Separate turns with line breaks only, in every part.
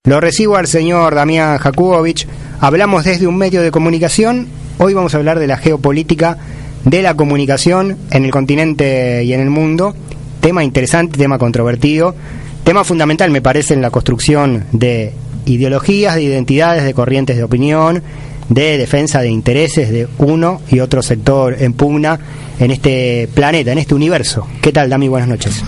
Lo recibo al señor Damián Jakubowicz. Hablamos desde un medio de comunicación. Hoy vamos a hablar de la geopolítica de la comunicación en el continente y en el mundo. Tema interesante, tema controvertido, tema fundamental, me parece, en la construcción de ideologías, de identidades, de corrientes de opinión, de defensa de intereses de uno y otro sector en pugna en este planeta, en este universo. ¿Qué tal, Dami? Buenas noches.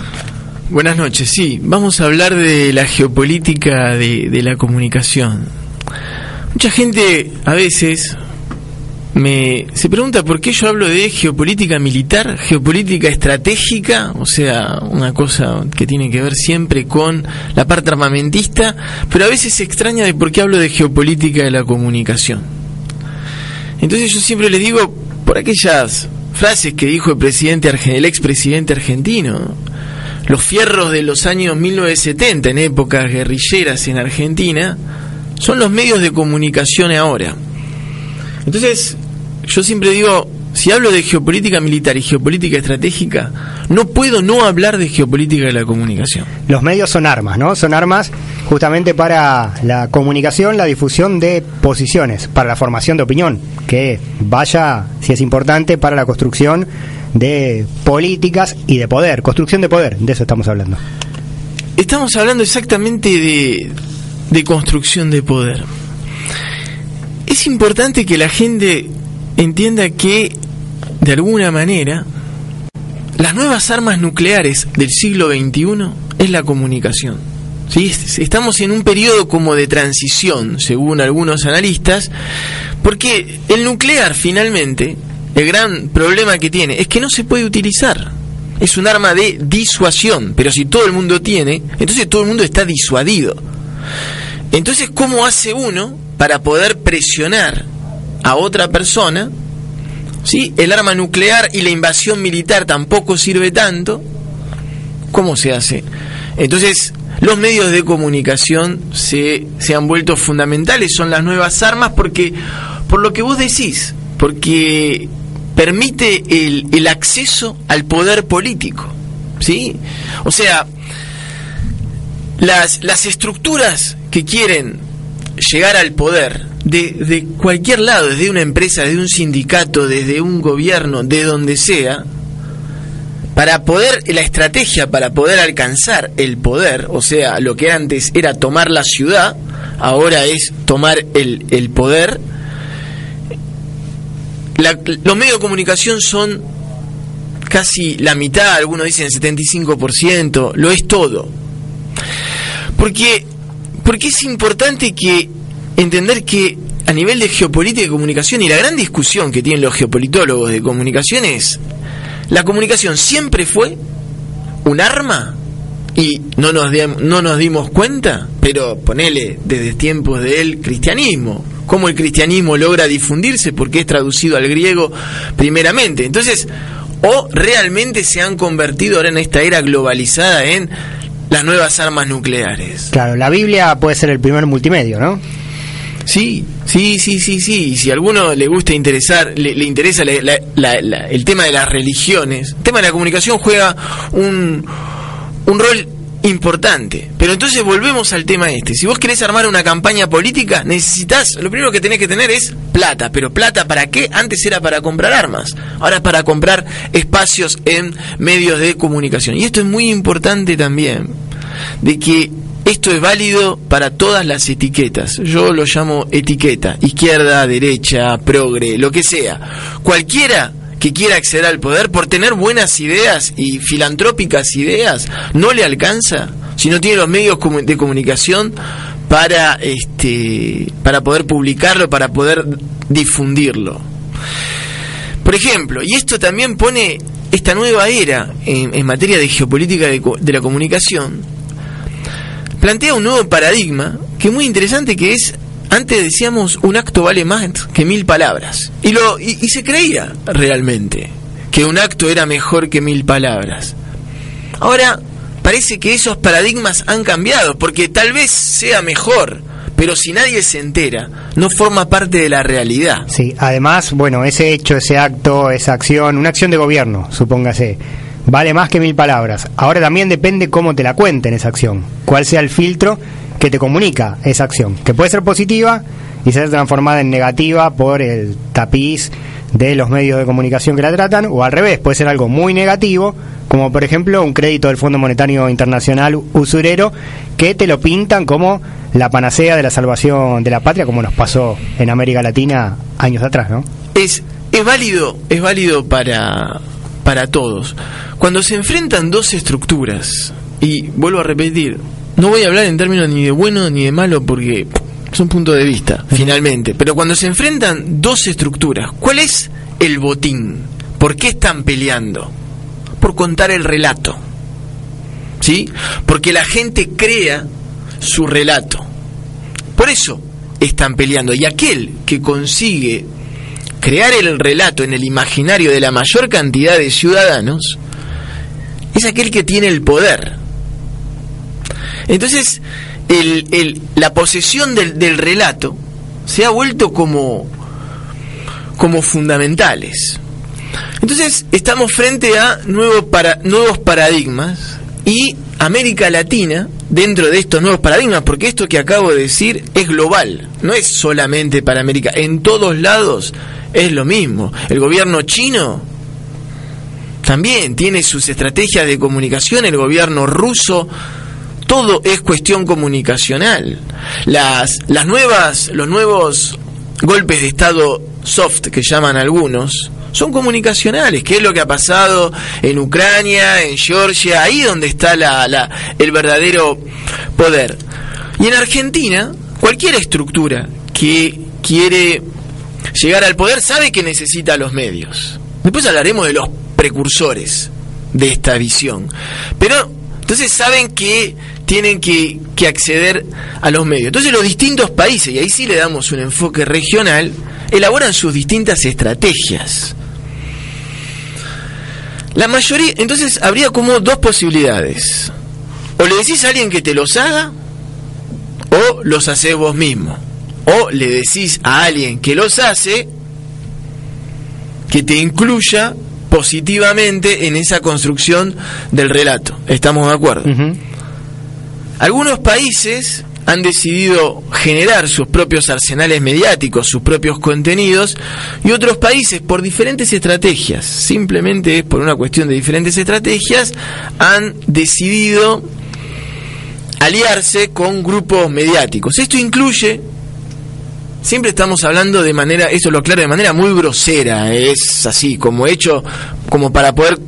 Buenas noches, sí. Vamos a hablar de la geopolítica de la comunicación. Mucha gente a veces se pregunta por qué yo hablo de geopolítica militar, geopolítica estratégica, o sea, una cosa que tiene que ver siempre con la parte armamentista, pero a veces se extraña de por qué hablo de geopolítica de la comunicación. Entonces yo siempre les digo, por aquellas frases que dijo el expresidente argentino, los fierros de los años 1970, en épocas guerrilleras en Argentina, son los medios de comunicación ahora. Entonces, yo siempre digo, si hablo de geopolítica militar y geopolítica estratégica, no puedo no hablar de geopolítica de la comunicación.
Los medios son armas, ¿no? Son armas justamente para la comunicación, la difusión de posiciones, para la formación de opinión, que vaya, si es importante, para la construcción de políticas y de poder, construcción de poder, de eso estamos hablando.
Estamos hablando exactamente de construcción de poder. Es importante que la gente entienda que, de alguna manera, las nuevas armas nucleares del siglo XXI es la comunicación. ¿Sí? Estamos en un periodo como de transición, según algunos analistas, porque el nuclear, finalmente, el gran problema que tiene es que no se puede utilizar. Es un arma de disuasión, pero si todo el mundo tiene, entonces todo el mundo está disuadido. Entonces, ¿cómo hace uno para poder presionar a otra persona? ¿Sí? El arma nuclear y la invasión militar tampoco sirve tanto. ¿Cómo se hace? Entonces, los medios de comunicación se han vuelto fundamentales, son las nuevas armas, porque, por lo que vos decís, porque permite el acceso al poder político, ¿sí? O sea, las estructuras que quieren llegar al poder de cualquier lado, desde una empresa, desde un sindicato, desde un gobierno, de donde sea, la estrategia para poder alcanzar el poder, o sea, lo que antes era tomar la ciudad, ahora es tomar el poder. Los medios de comunicación son casi la mitad, algunos dicen el 75%, lo es todo. Porque es importante entender que a nivel de geopolítica de comunicación, y la gran discusión que tienen los geopolitólogos de comunicación es, la comunicación siempre fue un arma y no nos dimos cuenta, pero ponele desde tiempos del cristianismo, cómo el cristianismo logra difundirse porque es traducido al griego primeramente. Entonces, o realmente se han convertido ahora en esta era globalizada en las nuevas armas nucleares. Claro, la Biblia puede ser el primer multimedio, ¿no? Sí. Y si a alguno le interesa el tema de las religiones, el tema de la comunicación juega un rol importante. Pero entonces volvemos al tema este. Si vos querés armar una campaña política, lo primero que tenés que tener es plata. ¿Pero plata para qué? Antes era para comprar armas, ahora es para comprar espacios en medios de comunicación. Y esto es muy importante también, de que esto es válido para todas las etiquetas. Yo lo llamo etiqueta, izquierda, derecha, progre, lo que sea. Cualquiera que quiera acceder al poder por tener buenas ideas y filantrópicas ideas, no le alcanza si no tiene los medios de comunicación para poder publicarlo, para poder difundirlo. Por ejemplo, y esto también pone esta nueva era en materia de geopolítica de la comunicación, plantea un nuevo paradigma que es muy interesante, que es, antes decíamos, un acto vale más que 1000 palabras. Y se creía realmente que un acto era mejor que 1000 palabras. Ahora parece que esos paradigmas han cambiado, porque tal vez sea mejor, pero si nadie se entera, no forma parte de la realidad. Sí, además, bueno, ese hecho, ese acto, esa acción, una acción de gobierno, supóngase, vale más que 1000 palabras. Ahora también depende cómo te la cuenten esa acción, cuál sea el filtro
que te comunica esa acción, que puede ser positiva y ser transformada en negativa por el tapiz de los medios de comunicación que la tratan, o al revés, puede ser algo muy negativo, como por ejemplo un crédito del Fondo Monetario Internacional usurero, que te lo pintan como la panacea de la salvación de la patria, como nos pasó en América Latina años atrás, ¿no?
Es válido para todos. Cuando se enfrentan dos estructuras, y vuelvo a repetir, no voy a hablar en términos ni de bueno ni de malo porque son puntos de vista, finalmente, pero cuando se enfrentan dos estructuras, ¿cuál es el botín? ¿Por qué están peleando? Por contar el relato, ¿sí? Porque la gente crea su relato. Por eso están peleando. Y aquel que consigue crear el relato en el imaginario de la mayor cantidad de ciudadanos es aquel que tiene el poder. Entonces, la posesión del relato se ha vuelto como fundamentales. Entonces, estamos frente a nuevos paradigmas, y América Latina, dentro de estos nuevos paradigmas, porque esto que acabo de decir es global, no es solamente para América, en todos lados es lo mismo. El gobierno chino también tiene sus estrategias de comunicación, el gobierno ruso, todo es cuestión comunicacional. Los nuevos golpes de estado soft, que llaman algunos, son comunicacionales, que es lo que ha pasado en Ucrania, en Georgia, ahí donde está el verdadero poder. Y en Argentina, cualquier estructura que quiere llegar al poder sabe que necesita los medios. Después hablaremos de los precursores de esta visión. Pero entonces saben que tienen que acceder a los medios. Entonces los distintos países, y ahí sí le damos un enfoque regional, elaboran sus distintas estrategias. La mayoría, entonces habría como dos posibilidades: o le decís a alguien que te los haga, o los hacés vos mismo, o le decís a alguien que los hace que te incluya positivamente en esa construcción del relato. ¿Estamos de acuerdo? Uh-huh. Algunos países han decidido generar sus propios arsenales mediáticos, sus propios contenidos, y otros países, por diferentes estrategias, simplemente por una cuestión de diferentes estrategias, han decidido aliarse con grupos mediáticos. Esto incluye, siempre estamos hablando de manera, eso lo aclaro, de manera muy grosera, es así, como hecho, como para poder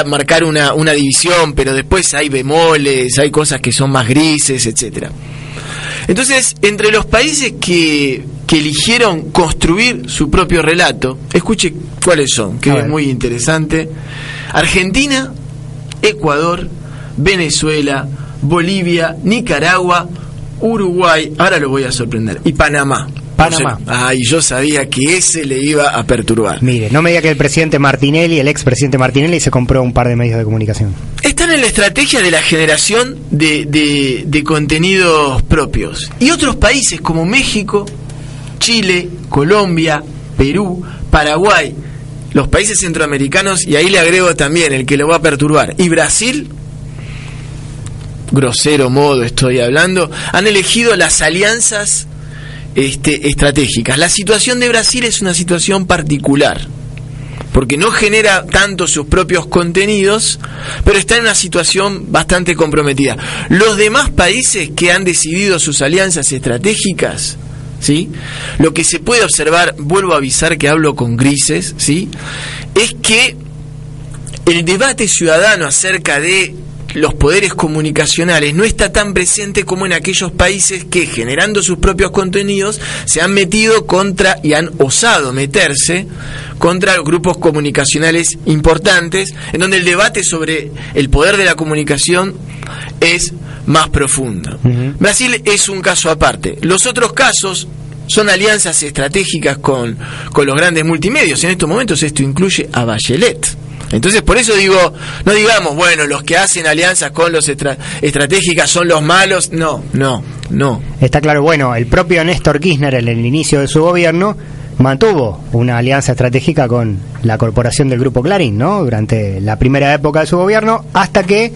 marcar una división, pero después hay bemoles, hay cosas que son más grises, etcétera. Entonces, entre los países que eligieron construir su propio relato, escuche cuáles son, que es muy interesante: Argentina, Ecuador, Venezuela, Bolivia, Nicaragua, Uruguay, ahora lo voy a sorprender, y Panamá. Ay, yo sabía que ese le iba a perturbar.
Mire, no me diga que el expresidente Martinelli se compró un par de medios de comunicación.
Están en la estrategia de la generación de contenidos propios. Y otros países como México, Chile, Colombia, Perú, Paraguay, los países centroamericanos, y ahí le agrego también el que lo va a perturbar, y Brasil, grosero modo estoy hablando, han elegido las alianzas estratégicas. La situación de Brasil es una situación particular, porque no genera tanto sus propios contenidos, pero está en una situación bastante comprometida. Los demás países que han decidido sus alianzas estratégicas, ¿sí?, lo que se puede observar, vuelvo a avisar que hablo con grises, ¿sí?, es que el debate ciudadano acerca de los poderes comunicacionales no está tan presente como en aquellos países que, generando sus propios contenidos, se han metido contra y han osado meterse contra grupos comunicacionales importantes, en donde el debate sobre el poder de la comunicación es más profundo. Uh-huh. Brasil es un caso aparte. Los otros casos son alianzas estratégicas con los grandes multimedios. En estos momentos esto incluye a Bachelet. Entonces, por eso digo, no digamos, bueno, los que hacen alianzas con los estratégicas son los malos. No.
Está claro. Bueno, el propio Néstor Kirchner, en el inicio de su gobierno, mantuvo una alianza estratégica con la corporación del Grupo Clarín, ¿no?, durante la primera época de su gobierno, hasta que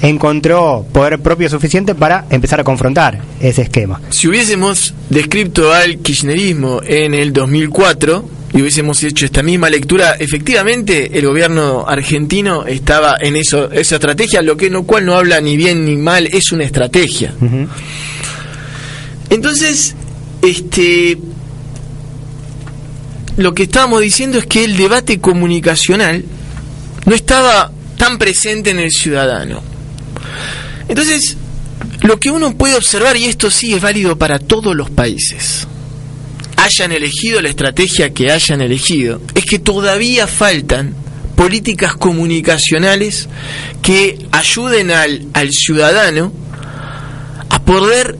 encontró poder propio suficiente para empezar a confrontar ese esquema.
Si hubiésemos descrito al kirchnerismo en el 2004 y hubiésemos hecho esta misma lectura, efectivamente el gobierno argentino estaba en esa estrategia, cual no habla ni bien ni mal, es una estrategia. Uh-huh. Entonces, lo que estábamos diciendo es que el debate comunicacional no estaba tan presente en el ciudadano. Entonces, lo que uno puede observar, y esto sí es válido para todos los países, hayan elegido la estrategia que hayan elegido, es que todavía faltan políticas comunicacionales que ayuden al ciudadano a poder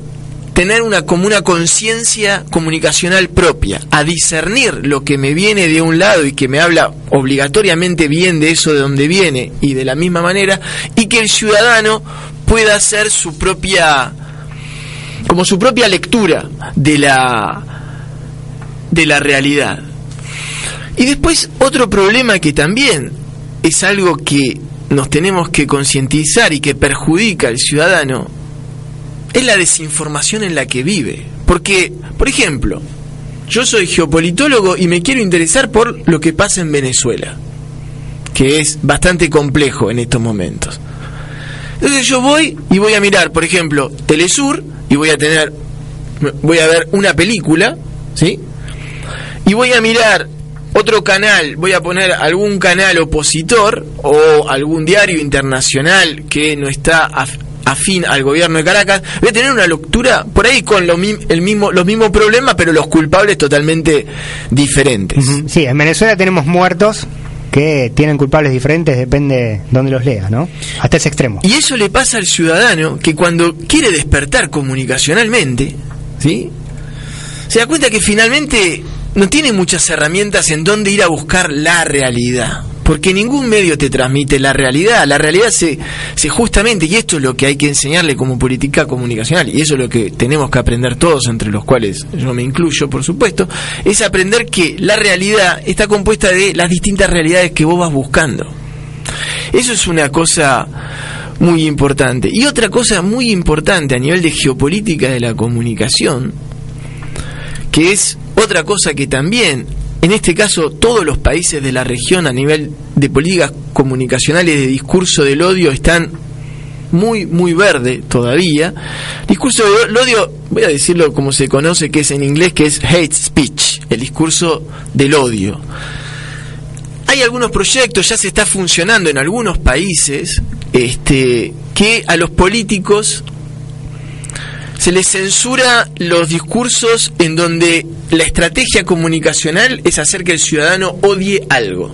tener una conciencia comunicacional propia, a discernir lo que me viene de un lado y que me habla obligatoriamente bien de eso de donde viene y de la misma manera, y que el ciudadano pueda hacer su propia lectura de la realidad. Y después otro problema que también es algo que nos tenemos que concientizar y que perjudica al ciudadano es la desinformación en la que vive. Porque, por ejemplo, yo soy geopolitólogo y me quiero interesar por lo que pasa en Venezuela, que es bastante complejo en estos momentos. Entonces yo voy a mirar, por ejemplo, Telesur, y voy a ver una película, ¿sí? Y voy a mirar otro canal, voy a poner algún canal opositor o algún diario internacional que no está afín al gobierno de Caracas. Voy a tener una lectura por ahí con los mismos problemas, pero los culpables totalmente diferentes.
Sí, en Venezuela tenemos muertos que tienen culpables diferentes, depende de dónde los leas, ¿no? Hasta ese extremo.
Y eso le pasa al ciudadano que cuando quiere despertar comunicacionalmente, ¿sí?, se da cuenta que finalmente no tiene muchas herramientas en dónde ir a buscar la realidad, porque ningún medio te transmite la realidad. La realidad se justamente, y esto es lo que hay que enseñarle como política comunicacional, y eso es lo que tenemos que aprender todos, entre los cuales yo me incluyo, por supuesto, es aprender que la realidad está compuesta de las distintas realidades que vos vas buscando. Eso es una cosa muy importante. Y otra cosa muy importante a nivel de geopolítica de la comunicación, que es otra cosa que también, en este caso, todos los países de la región a nivel de políticas comunicacionales de discurso del odio están muy, muy verde todavía. Discurso del odio, voy a decirlo como se conoce, que es en inglés, que es hate speech, el discurso del odio. Hay algunos proyectos, ya se está funcionando en algunos países, que a los políticos se les censura los discursos en donde la estrategia comunicacional es hacer que el ciudadano odie algo,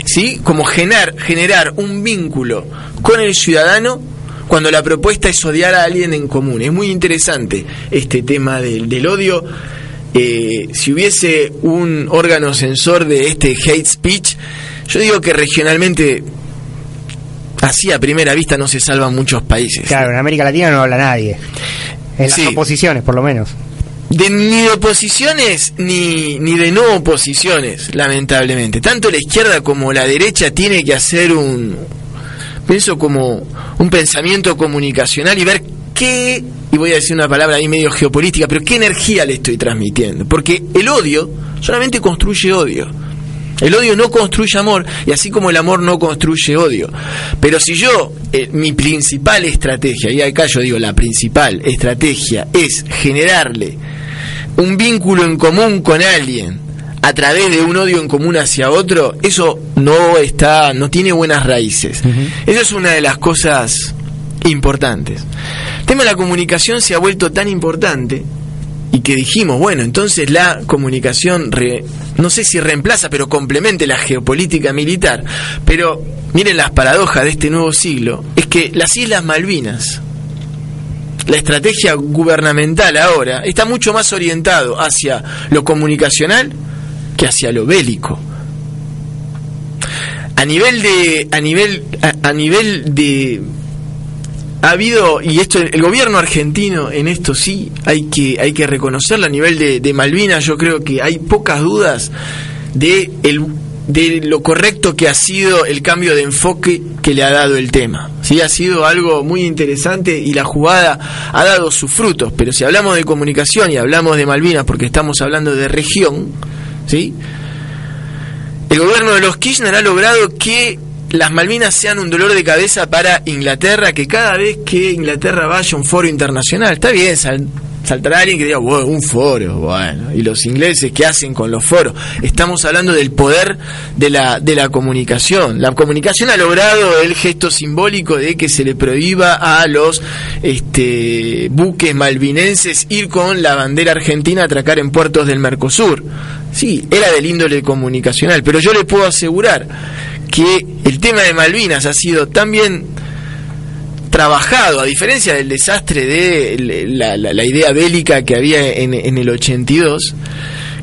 ¿sí? Como generar un vínculo con el ciudadano cuando la propuesta es odiar a alguien en común. Es muy interesante este tema del odio. Si hubiese un órgano censor de este hate speech, yo digo que regionalmente, así a primera vista, no se salvan muchos países.
Claro, en América Latina no habla nadie. En las oposiciones, por lo menos.
Ni de oposiciones ni de no oposiciones, lamentablemente. Tanto la izquierda como la derecha tiene que hacer un pensamiento comunicacional y ver qué, y voy a decir una palabra ahí medio geopolítica, pero qué energía le estoy transmitiendo. Porque el odio solamente construye odio. El odio no construye amor, y así como el amor no construye odio. Pero si yo, mi principal estrategia, y acá yo digo la principal estrategia, es generarle un vínculo en común con alguien a través de un odio en común hacia otro, eso no tiene buenas raíces. Eso es una de las cosas importantes. El tema de la comunicación se ha vuelto tan importante, y que dijimos, bueno, entonces la comunicación, no sé si reemplaza, pero complemente la geopolítica militar. Pero miren las paradojas de este nuevo siglo, es que las Islas Malvinas, la estrategia gubernamental ahora, está mucho más orientado hacia lo comunicacional que hacia lo bélico. A nivel de ha habido, y esto el gobierno argentino en esto sí hay que reconocerlo, a nivel de Malvinas yo creo que hay pocas dudas de de lo correcto que ha sido el cambio de enfoque que le ha dado el tema. Sí, ha sido algo muy interesante y la jugada ha dado sus frutos. Pero si hablamos de comunicación y hablamos de Malvinas, porque estamos hablando de región, ¿sí?, el gobierno de los Kirchner ha logrado que las Malvinas sean un dolor de cabeza para Inglaterra, que cada vez que Inglaterra vaya a un foro internacional, está bien, saltará alguien que diga, bueno, un foro, bueno, y los ingleses, ¿qué hacen con los foros? Estamos hablando del poder de la comunicación. La comunicación ha logrado el gesto simbólico de que se le prohíba a los buques malvinenses ir con la bandera argentina a atracar en puertos del Mercosur. Sí, era del índole comunicacional, pero yo le puedo asegurar que el tema de Malvinas ha sido tan bien trabajado, a diferencia del desastre de la idea bélica que había en el 82,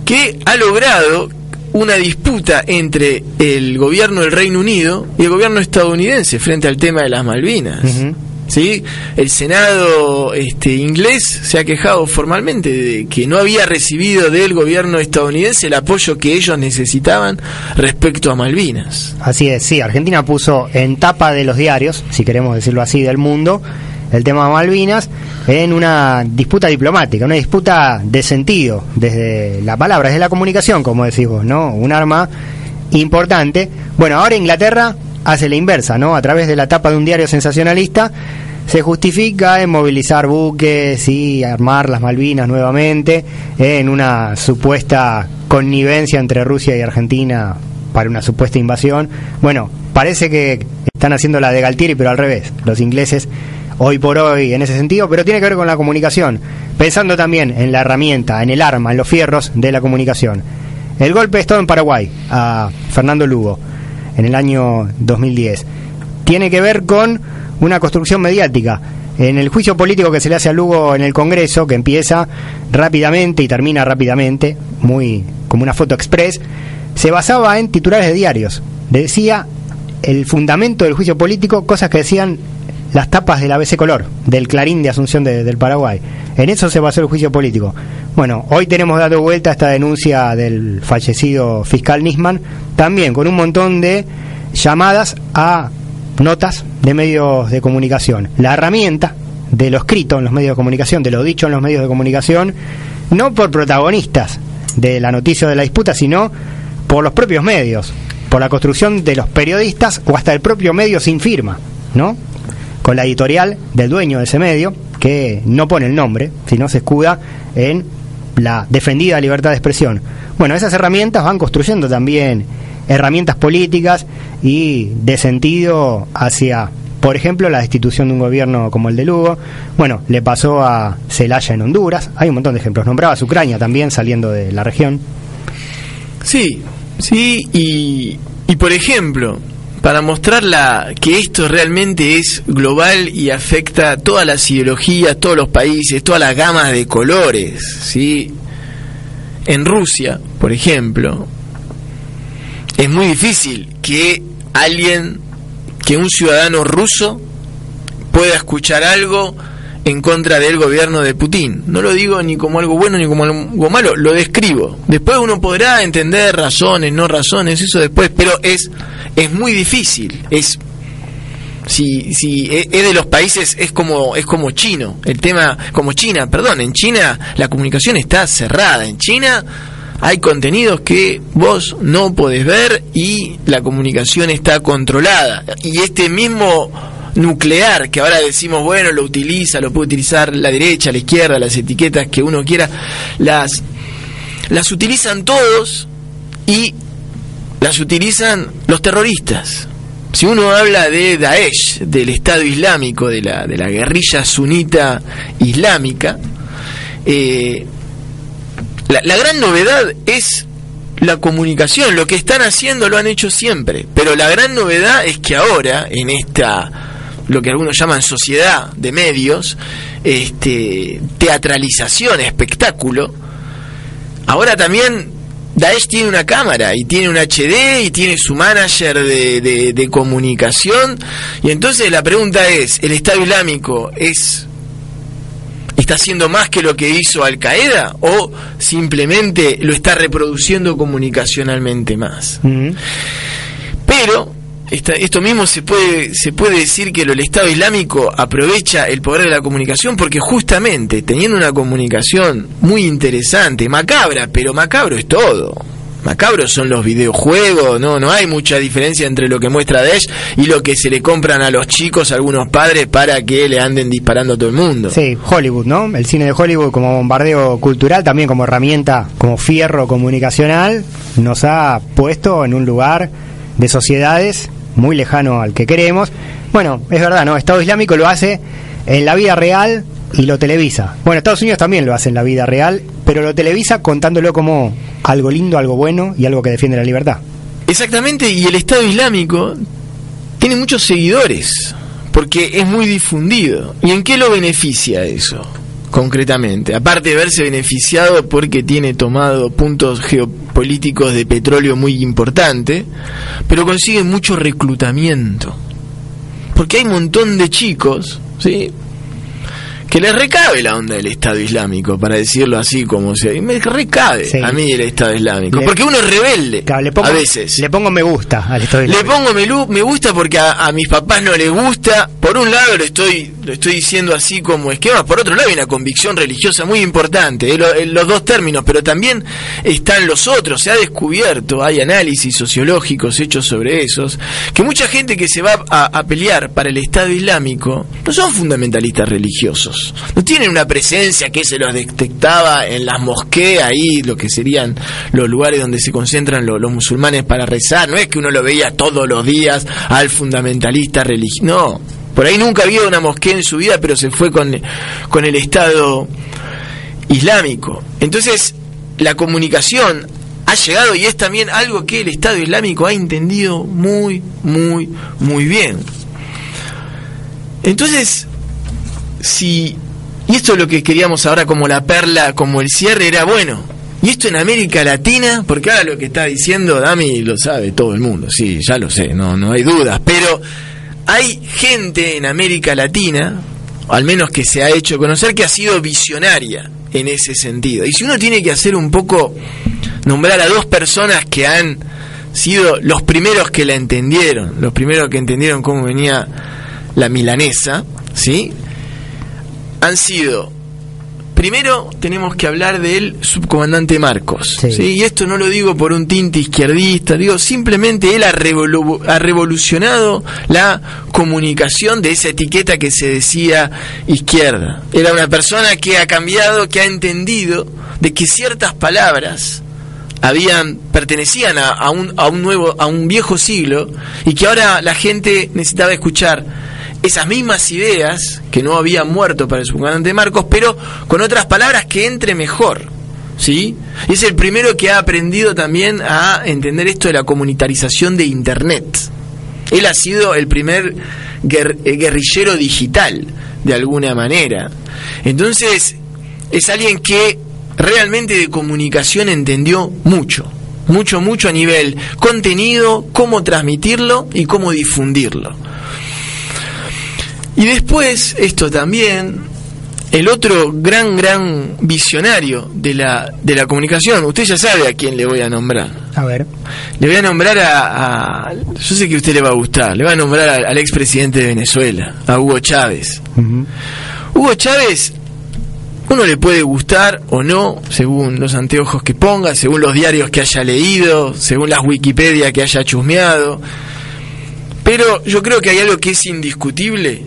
que ha logrado una disputa entre el gobierno del Reino Unido y el gobierno estadounidense frente al tema de las Malvinas. Uh-huh. ¿Sí? El Senado inglés se ha quejado formalmente de que no había recibido del gobierno estadounidense el apoyo que ellos necesitaban respecto a Malvinas.
Así es, sí, Argentina puso en tapa de los diarios, si queremos decirlo así, del mundo, el tema de Malvinas en una disputa diplomática, una disputa de sentido, desde la palabra, desde la comunicación, como decís vos, ¿no? Un arma importante. Bueno, ahora Inglaterra hace la inversa, ¿no? A través de la tapa de un diario sensacionalista se justifica en movilizar buques y armar las Malvinas nuevamente en una supuesta connivencia entre Rusia y Argentina para una supuesta invasión. Bueno, parece que están haciendo la de Galtieri, pero al revés, los ingleses hoy por hoy en ese sentido, pero tiene que ver con la comunicación, pensando también en la herramienta, en el arma, en los fierros de la comunicación. El golpe de Estado en Paraguay a Fernando Lugo en el año 2010 tiene que ver con una construcción mediática. En el juicio político que se le hace a Lugo en el Congreso, que empieza rápidamente y termina rápidamente, muy como una foto express, se basaba en titulares de diarios. Decía el fundamento del juicio político, cosas que decían las tapas del ABC Color, del Clarín de Asunción del Paraguay. En eso se basó el juicio político. Bueno, hoy tenemos dado vuelta esta denuncia del fallecido fiscal Nisman, también con un montón de llamadas a notas de medios de comunicación. La herramienta de lo escrito en los medios de comunicación, de lo dicho en los medios de comunicación, no por protagonistas de la noticia o de la disputa, sino por los propios medios, por la construcción de los periodistas o hasta el propio medio sin firma, ¿no? Con la editorial del dueño de ese medio, que no pone el nombre, sino se escuda en la defendida libertad de expresión. Bueno, esas herramientas van construyendo también herramientas políticas y de sentido hacia, por ejemplo, la destitución de un gobierno como el de Lugo. Bueno, le pasó a Zelaya en Honduras, hay un montón de ejemplos. Nombrabas Ucrania también, saliendo de la región.
Sí, y por ejemplo, para mostrar que esto realmente es global y afecta a todas las ideologías, todos los países, todas las gamas de colores, ¿sí? En Rusia, por ejemplo, es muy difícil que un ciudadano ruso pueda escuchar algo en contra del gobierno de Putin. No lo digo ni como algo bueno ni como algo malo, lo describo. Después uno podrá entender razones, no razones, eso después, pero es muy difícil. Si es de los países, es como chino, el tema, como China, perdón, en China la comunicación está cerrada. En China hay contenidos que vos no podés ver y la comunicación está controlada. Y este mismo nuclear que ahora decimos, bueno, lo puede utilizar la derecha, la izquierda, las etiquetas que uno quiera, las utilizan todos y las utilizan los terroristas. Si uno habla de Daesh, del Estado Islámico, de la guerrilla sunita islámica, la gran novedad es la comunicación. Lo que están haciendo lo han hecho siempre, pero la gran novedad es que ahora, en lo que algunos llaman sociedad de medios, teatralización, espectáculo, ahora también Daesh tiene una cámara y tiene un HD y tiene su manager de comunicación. Y entonces la pregunta es, ¿el Estado Islámico es ¿Está haciendo más que lo que hizo Al Qaeda o simplemente lo está reproduciendo comunicacionalmente más? Pero esto mismo se puede decir que el Estado Islámico aprovecha el poder de la comunicación porque justamente teniendo una comunicación muy interesante, macabra, pero macabro es todo. Macabros son los videojuegos, no hay mucha diferencia entre lo que muestra Daesh y lo que se le compran a los chicos, a algunos padres, para que le anden disparando a todo el mundo.
Sí, Hollywood, ¿no? El cine de Hollywood como bombardeo cultural, también como herramienta, como fierro comunicacional, nos ha puesto en un lugar de sociedades muy lejano al que queremos. Bueno, es verdad, ¿no? Estado Islámico lo hace en la vida real y lo televisa. Bueno, Estados Unidos también lo hace en la vida real, pero lo televisa contándolo como algo lindo, algo bueno y algo que defiende la libertad.
Exactamente, y el Estado Islámico tiene muchos seguidores, porque es muy difundido. ¿Y en qué lo beneficia eso, concretamente? Aparte de verse beneficiado porque tiene tomado puntos geopolíticos de petróleo muy importante, pero consigue mucho reclutamiento. Porque hay un montón de chicos, ¿sí?, que les recabe la onda del Estado Islámico, para decirlo así como sea. Y me recabe, sí, a mí el Estado Islámico. Porque uno es rebelde, claro, a veces.
Le pongo me gusta al Estado Islámico.
Le pongo me gusta porque a mis papás no les gusta. Por un lado lo estoy diciendo así como esquema, por otro lado hay una convicción religiosa muy importante, los dos términos, pero también están los otros. Se ha descubierto, hay análisis sociológicos hechos sobre esos, que mucha gente que se va a pelear para el Estado Islámico no son fundamentalistas religiosos. No tienen una presencia que se los detectaba en las mosqueas, ahí lo que serían los lugares donde se concentran los musulmanes para rezar. No es que uno lo veía todos los días al fundamentalista religioso. No, por ahí nunca había una moskea en su vida, pero se fue con el Estado Islámico. Entonces, la comunicación ha llegado y es también algo que el Estado Islámico ha entendido muy, muy, muy bien. Entonces, y esto es lo que queríamos ahora como la perla, como el cierre, era bueno, y esto en América Latina, porque ahora lo que está diciendo Dami lo sabe todo el mundo, sí, ya lo sé, no hay dudas, pero hay gente en América Latina, al menos que se ha hecho conocer, que ha sido visionaria en ese sentido. Y si uno tiene que hacer un poco, nombrar a dos personas que han sido los primeros que la entendieron, los primeros que entendieron cómo venía la milanesa, ¿sí?, han sido, primero tenemos que hablar del subcomandante Marcos, sí. ¿Sí? Y esto no lo digo por un tinte izquierdista, digo simplemente él ha revolucionado la comunicación de esa etiqueta que se decía izquierda. Era una persona que ha cambiado, que ha entendido de que ciertas palabras pertenecían a un viejo siglo y que ahora la gente necesitaba escuchar esas mismas ideas que no habían muerto para el subcomandante Marcos, pero con otras palabras que entre mejor, ¿sí? Y es el primero que ha aprendido también a entender esto de la comunitarización de Internet. Él ha sido el primer guerrillero digital, de alguna manera. Entonces, es alguien que realmente de comunicación entendió mucho a nivel contenido, cómo transmitirlo y cómo difundirlo. Y después, esto también, el otro gran visionario de la comunicación, usted ya sabe a quién le voy a nombrar.
A ver.
Le voy a nombrar yo sé que a usted le va a gustar, le voy a nombrar al expresidente de Venezuela, a Hugo Chávez. Uh-huh. Hugo Chávez, uno le puede gustar o no, según los anteojos que ponga, según los diarios que haya leído, según las Wikipedia que haya chusmeado, pero yo creo que hay algo que es indiscutible.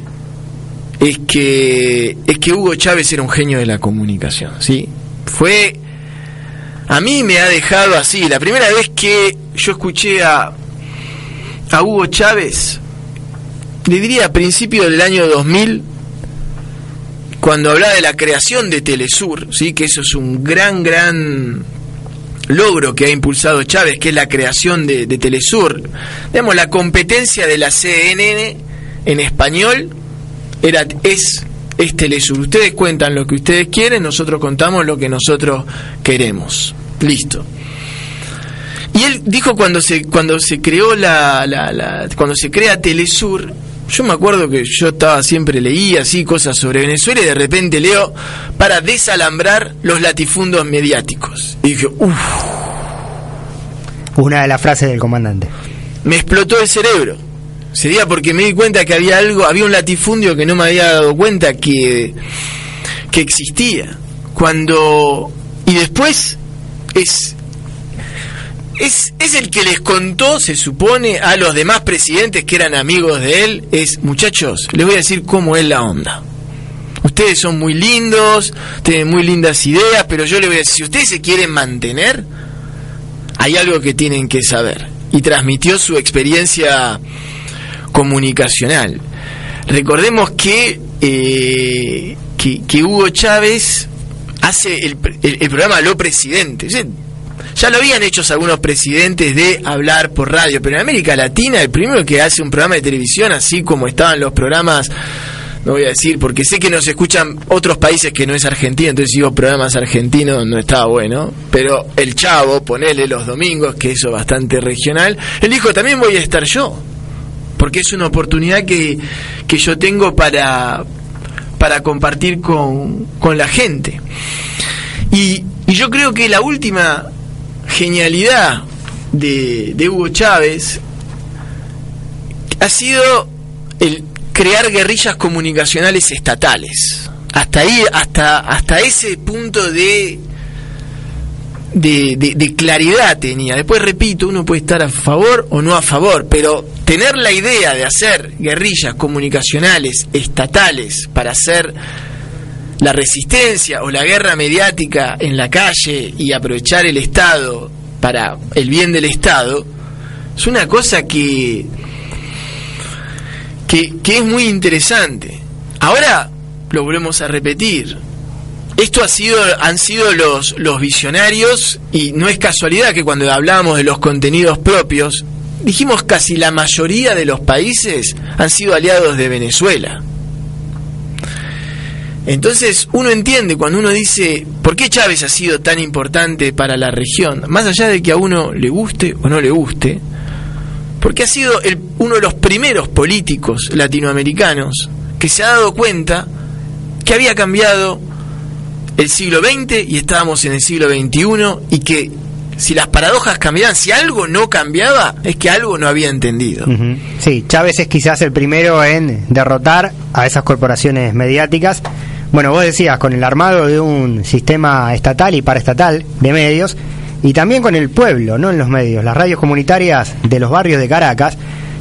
Es que Hugo Chávez era un genio de la comunicación, ¿sí? A mí me ha dejado así. La primera vez que yo escuché a Hugo Chávez, le diría a principios del año 2000, cuando hablaba de la creación de Telesur, ¿sí?, que eso es un gran logro que ha impulsado Chávez, que es la creación de Telesur. Digamos, la competencia de la CNN en español es Telesur. Ustedes cuentan lo que ustedes quieren, nosotros contamos lo que nosotros queremos. Listo. Y él dijo cuando se creó cuando se crea Telesur, Yo me acuerdo que yo siempre leía así cosas sobre Venezuela y de repente leo para desalambrar los latifundios mediáticos. Y dije,
una de las frases del comandante.
Me explotó el cerebro. Sería porque me di cuenta que había un latifundio que no me había dado cuenta que existía. Y después es el que les contó, se supone, a los demás presidentes que eran amigos de él, muchachos, les voy a decir cómo es la onda. Ustedes son muy lindos, tienen muy lindas ideas, pero yo les voy a decir, si ustedes se quieren mantener, hay algo que tienen que saber. Y transmitió su experiencia comunicacional. Recordemos que Hugo Chávez hace el programa Lo Presidente. Ya lo habían hecho algunos presidentes de hablar por radio, pero en América Latina el primero que hace un programa de televisión, así como estaban los programas, no voy a decir, porque sé que nos escuchan otros países que no es Argentina, entonces digo programas argentinos, no estaba bueno, pero el Chavo, ponele los domingos, que eso es bastante regional, él dijo, también voy a estar yo, porque es una oportunidad que yo tengo para compartir con la gente. Y yo creo que la última genialidad de Hugo Chávez ha sido el crear guerrillas comunicacionales estatales. Hasta ahí, hasta ese punto de claridad tenía. Después repito, uno puede estar a favor o no a favor, pero tener la idea de hacer guerrillas comunicacionales estatales para hacer la resistencia o la guerra mediática en la calle y aprovechar el Estado para el bien del Estado, es una cosa que es muy interesante. Ahora lo volvemos a repetir. Esto han sido los visionarios, y no es casualidad que cuando hablamos de los contenidos propios, dijimos casi la mayoría de los países han sido aliados de Venezuela. Entonces uno entiende cuando uno dice ¿por qué Chávez ha sido tan importante para la región? Más allá de que a uno le guste o no le guste, porque ha sido uno de los primeros políticos latinoamericanos que se ha dado cuenta que había cambiado el siglo XX y estábamos en el siglo XXI, y que si las paradojas cambiaban, si algo no cambiaba, es que algo no había entendido.
Uh-huh. Sí, Chávez es quizás el primero en derrotar a esas corporaciones mediáticas. Bueno, vos decías, con el armado de un sistema estatal y paraestatal de medios, y también con el pueblo, no en los medios, las radios comunitarias de los barrios de Caracas,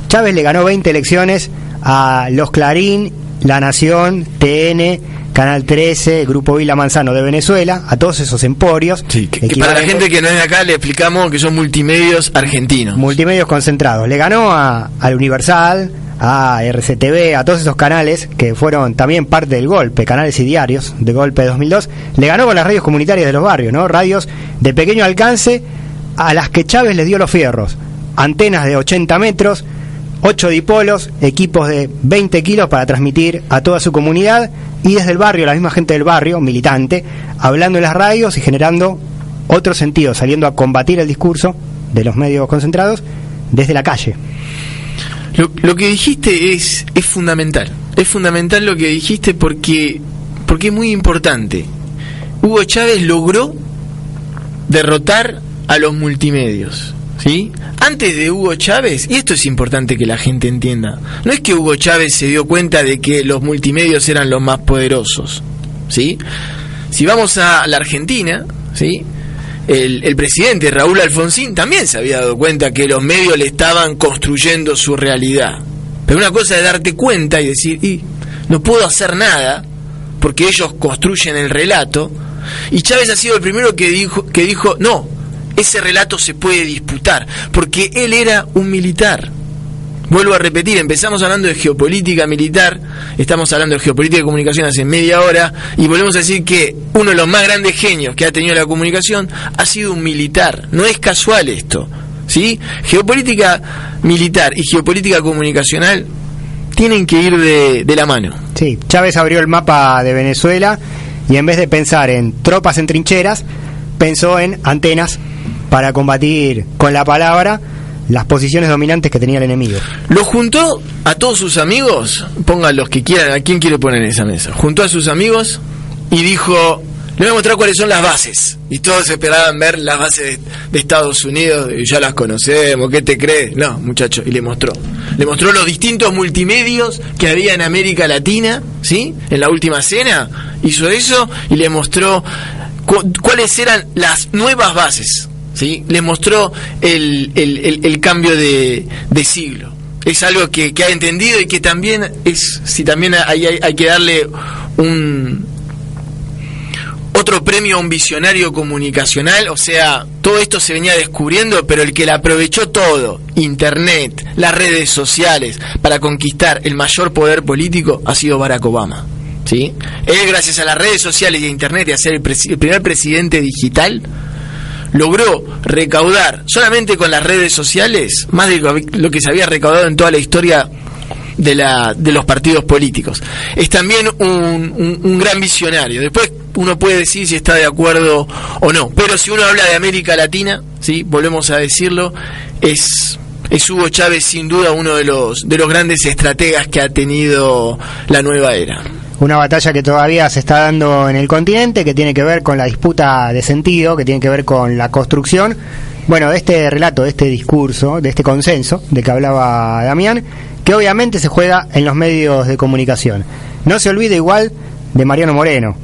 Chávez le ganó 20 elecciones a los Clarín, La Nación, TN, Canal 13, Grupo Vila Manzano de Venezuela, a todos esos emporios.
Sí, que para la gente que no es de acá le explicamos que son multimedios argentinos.
Multimedios concentrados. Le ganó al Universal, a RCTV, a todos esos canales que fueron también parte del golpe, canales y diarios de golpe de 2002. Le ganó con las radios comunitarias de los barrios, ¿no? Radios de pequeño alcance a las que Chávez les dio los fierros. Antenas de 80 metros, 8 dipolos, equipos de 20 kilos para transmitir a toda su comunidad, y desde el barrio, la misma gente del barrio, militante, hablando en las radios y generando otro sentido, saliendo a combatir el discurso de los medios concentrados desde la calle.
Lo que dijiste es fundamental. Es fundamental lo que dijiste porque es muy importante. Hugo Chávez logró derrotar a los multimedios, ¿sí? Antes de Hugo Chávez, y esto es importante que la gente entienda, no es que Hugo Chávez se dio cuenta de que los multimedios eran los más poderosos, ¿sí? Si vamos a la Argentina, ¿sí? El presidente Raúl Alfonsín también se había dado cuenta que los medios le estaban construyendo su realidad. Pero una cosa es darte cuenta y decir, no puedo hacer nada porque ellos construyen el relato. Y Chávez ha sido el primero que dijo no, ese relato se puede disputar, porque él era un militar. Vuelvo a repetir, empezamos hablando de geopolítica militar, estamos hablando de geopolítica de comunicación hace media hora, y volvemos a decir que uno de los más grandes genios que ha tenido la comunicación ha sido un militar. No es casual esto, ¿sí? Geopolítica militar y geopolítica comunicacional tienen que ir de la mano.
Sí, Chávez abrió el mapa de Venezuela y en vez de pensar en tropas en trincheras, pensó en antenas para combatir con la palabra las posiciones dominantes que tenía el enemigo.
Lo juntó a todos sus amigos, pongan los que quieran, ¿a quién quiere poner en esa mesa? Juntó a sus amigos y dijo, le voy a mostrar cuáles son las bases. Y todos esperaban ver las bases de Estados Unidos, y ya las conocemos, ¿qué te crees? No, muchacho, y le mostró los distintos multimedios que había en América Latina, ¿sí? En la última cena, hizo eso y le mostró cuáles eran las nuevas bases, ¿sí? Le mostró el cambio de siglo. Es algo que ha entendido y que también también hay que darle otro premio a un visionario comunicacional. O sea, todo esto se venía descubriendo, pero el que la aprovechó todo, Internet, las redes sociales, para conquistar el mayor poder político, ha sido Barack Obama, ¿sí? Él, gracias a las redes sociales y a Internet y a ser el primer presidente digital, logró recaudar solamente con las redes sociales más de lo que se había recaudado en toda la historia de los partidos políticos. Es también un gran visionario. Después uno puede decir si está de acuerdo o no, pero si uno habla de América Latina, ¿sí? Volvemos a decirlo, es Hugo Chávez sin duda uno de los grandes estrategas que ha tenido la nueva era.
Una batalla que todavía se está dando en el continente, que tiene que ver con la disputa de sentido, que tiene que ver con la construcción, bueno, de este relato, de este discurso, de este consenso de que hablaba Damián, que obviamente se juega en los medios de comunicación. No se olvide igual de Mariano Moreno,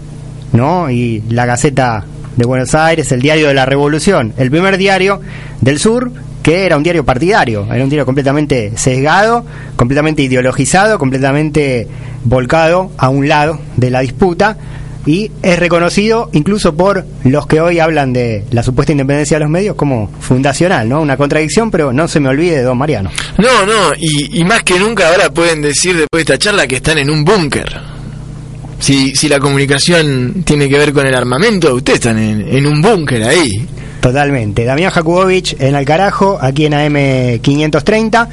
¿no? Y la Gaceta de Buenos Aires, el Diario de la Revolución, el primer diario del sur, que era un diario partidario, era un diario completamente sesgado, completamente ideologizado, completamente volcado a un lado de la disputa, y es reconocido incluso por los que hoy hablan de la supuesta independencia de los medios como fundacional, ¿no? Una contradicción, pero no se me olvide de don Mariano.
No, y más que nunca ahora pueden decir después de esta charla que están en un búnker. Si la comunicación tiene que ver con el armamento, ustedes están en un búnker ahí.
Totalmente. Damián Jakubowicz en Al Carajo, aquí en AM 530.